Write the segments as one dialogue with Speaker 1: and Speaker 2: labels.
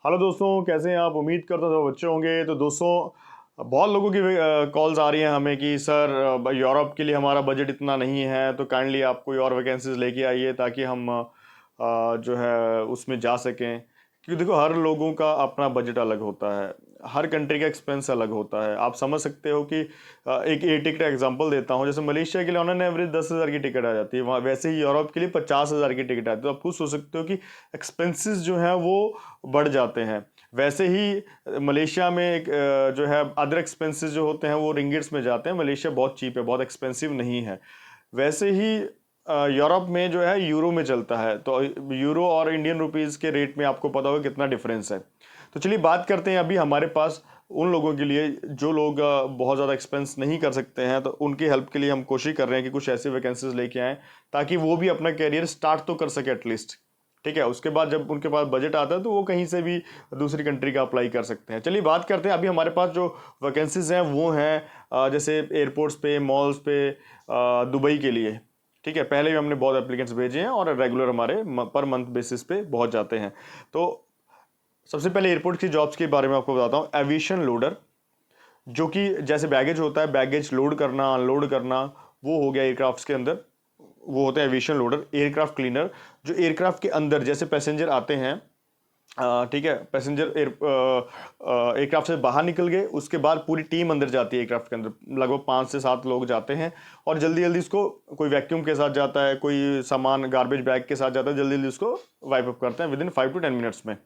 Speaker 1: Hello दोस्तों, कैसे हैं आप? उम्मीद करता हूँ सब अच्छे होंगे। तो दोस्तों, बहुत लोगों की कॉल्स आ रही हैं हमें कि सर यूरोप के लिए हमारा बजट इतना नहीं है, तो काइंडली आप कोई और वैकेंसीज लेके आइए ताकि हम जो है उसमें जा सकें। क्योंकि देखो, हर लोगों का अपना बजट अलग होता है, हर कंट्री का एक्सपेंस अलग होता है। आप समझ सकते हो कि एक एयर टिकट एग्जांपल देता हूँ। जैसे मलेशिया के लिए ऑन एन एवरेज 10,000 की टिकट आ जाती है, वहाँ वैसे ही यूरोप के लिए 50,000 की टिकट आती है। तो आप खुद सोच सकते हो कि एक्सपेंसेस जो हैं वो बढ़ जाते हैं। वैसे ही मलेशिया में एक जो है अदर एक्सपेंसेस जो होते हैं वो रिंगिट्स में जाते हैं। मलेशिया बहुत चीप है, बहुत एक्सपेंसिव नहीं है। वैसे ही यूरोप में जो है यूरो में चलता है, तो यूरो और इंडियन रुपीस के रेट में आपको पता होगा कितना डिफरेंस है। तो चलिए बात करते हैं अभी हमारे पास उन लोगों के लिए जो लोग बहुत ज़्यादा एक्सपेंस नहीं कर सकते हैं। तो उनकी हेल्प के लिए हम कोशिश कर रहे हैं कि कुछ ऐसी वैकेंसीज लेके आएँ ताकि वो भी अपना करियर स्टार्ट तो कर सके एटलीस्ट। ठीक है, उसके बाद जब उनके पास बजट आता है तो वो कहीं से भी दूसरी कंट्री का अप्लाई कर सकते हैं। चलिए बात करते हैं। अभी हमारे पास जो वैकेंसीज हैं वो हैं जैसे एयरपोर्ट्स पे, मॉल्स पे, दुबई के लिए। ठीक है, पहले भी हमने बहुत एप्लीकेंट्स भेजे हैं और रेगुलर हमारे पर मंथ बेसिस पे बहुत जाते हैं। तो सबसे पहले एयरपोर्ट की जॉब्स के बारे में आपको बताता हूँ। एविएशन लोडर, जो कि जैसे बैगेज होता है, बैगेज लोड करना अनलोड करना, वो हो गया एयरक्राफ्ट के अंदर। वो होते हैं एविएशन लोडर। एयरक्राफ्ट क्लीनर, जो एयरक्राफ्ट के अंदर जैसे पैसेंजर आते हैं, ठीक है, पैसेंजर एयरक्राफ्ट से बाहर निकल गए, उसके बाद पूरी टीम अंदर जाती है एयरक्राफ्ट के अंदर। लगभग 5 से 7 लोग जाते हैं और जल्दी जल्दी उसको, कोई वैक्यूम के साथ जाता है, कोई सामान गार्बेज बैग के साथ जाता है, जल्दी जल्दी उसको वाइप अप करते हैं विद इन 5 to 10 मिनट्स में।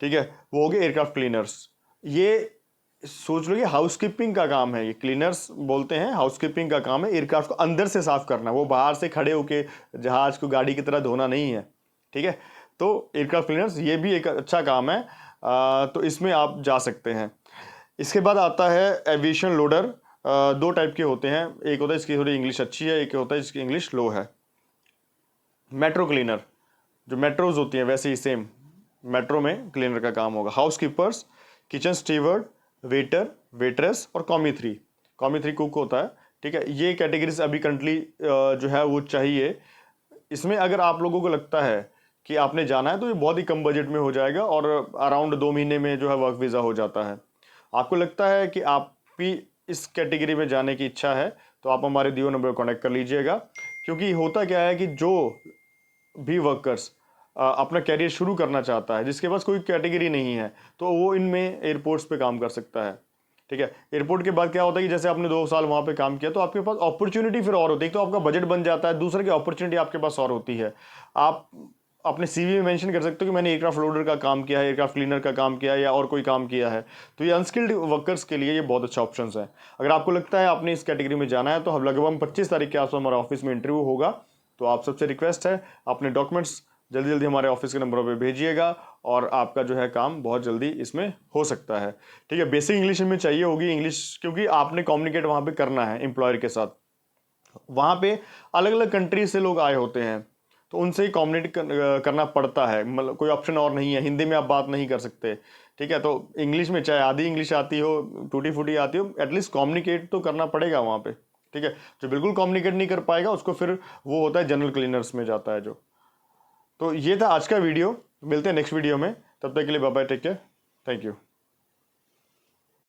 Speaker 1: ठीक है, वो हो गए एयरक्राफ्ट क्लीनर्स। ये सोच लो, ये हाउसकीपिंग का काम है। ये क्लीनर्स बोलते हैं, हाउसकीपिंग का काम है एयरक्राफ्ट को अंदर से साफ करना। वो बाहर से खड़े होके जहाज को गाड़ी की तरह धोना नहीं है। ठीक है, तो एयरक्राफ्ट क्लीनर्स ये भी एक अच्छा काम है। तो इसमें आप जा सकते हैं। इसके बाद आता है एविएशन लोडर। दो टाइप के होते हैं, एक होता है इसकी थोड़ी इंग्लिश अच्छी है, एक होता है इसकी इंग्लिश लो है। मेट्रो क्लीनर, जो मेट्रोज होती हैं वैसे ही सेम मेट्रो में क्लीनर का काम होगा। House keepers, kitchen steward, waiter, waitress और कॉमी थ्री। कॉमी थ्री कुक होता है। ठीक है, ये कैटेगरीज अभी करंटली जो है वो चाहिए। इसमें अगर आप लोगों को लगता है कि आपने जाना है तो ये बहुत ही कम बजट में हो जाएगा और अराउंड 2 महीने में जो है वर्क वीज़ा हो जाता है। आपको लगता है कि आप भी इस कैटेगरी में जाने की इच्छा है तो आप हमारे दिए नंबर पर कॉन्टैक्ट कर लीजिएगा। क्योंकि होता क्या है कि जो भी वर्कर्स अपना कैरियर शुरू करना चाहता है, जिसके पास कोई कैटेगरी नहीं है, तो वो इनमें एयरपोर्ट्स पे काम कर सकता है। ठीक है, एयरपोर्ट के बाद क्या होता है कि जैसे आपने 2 साल वहाँ पे काम किया तो आपके पास अपॉर्चुनिटी फिर और होती है। तो आपका बजट बन जाता है, दूसरे की अपॉर्चुनिटी आपके पास और होती है। आप अपने सीवी में मेंशन कर सकते हो कि मैंने एयरक्राफ्ट लोडर का काम किया है, एयरक्राफ्ट क्लीनर का काम किया है या और कोई काम किया है। तो ये अनस्किल्ड वर्कर्स के लिए ये बहुत अच्छा ऑप्शन है। अगर आपको लगता है आपने इस कैटेगरी में जाना है तो हम लगभग 25 तारीख के आसपास हमारे ऑफिस में इंटरव्यू होगा। तो आप सबसे रिक्वेस्ट है, अपने डॉक्यूमेंट्स जल्दी जल्दी हमारे ऑफिस के नंबरों पे भेजिएगा और आपका जो है काम बहुत जल्दी इसमें हो सकता है। ठीक है, बेसिक इंग्लिश में चाहिए होगी इंग्लिश, क्योंकि आपने कम्युनिकेट वहाँ पे करना है एम्प्लॉयर के साथ। वहाँ पे अलग अलग कंट्री से लोग आए होते हैं, तो उनसे ही कम्युनिकेट करना पड़ता है। मतलब कोई ऑप्शन और नहीं है, हिंदी में आप बात नहीं कर सकते। ठीक है, तो इंग्लिश में चाहे आधी इंग्लिश आती हो, टूटी फूटी आती हो, एटलीस्ट कम्युनिकेट तो करना पड़ेगा वहाँ पे। ठीक है, जो बिल्कुल कम्युनिकेट नहीं कर पाएगा उसको फिर वो होता है जनरल क्लीनर्स में जाता है जो। तो ये था आज का वीडियो। मिलते हैं नेक्स्ट वीडियो में, तब तक के लिए bye bye, take care, thank you.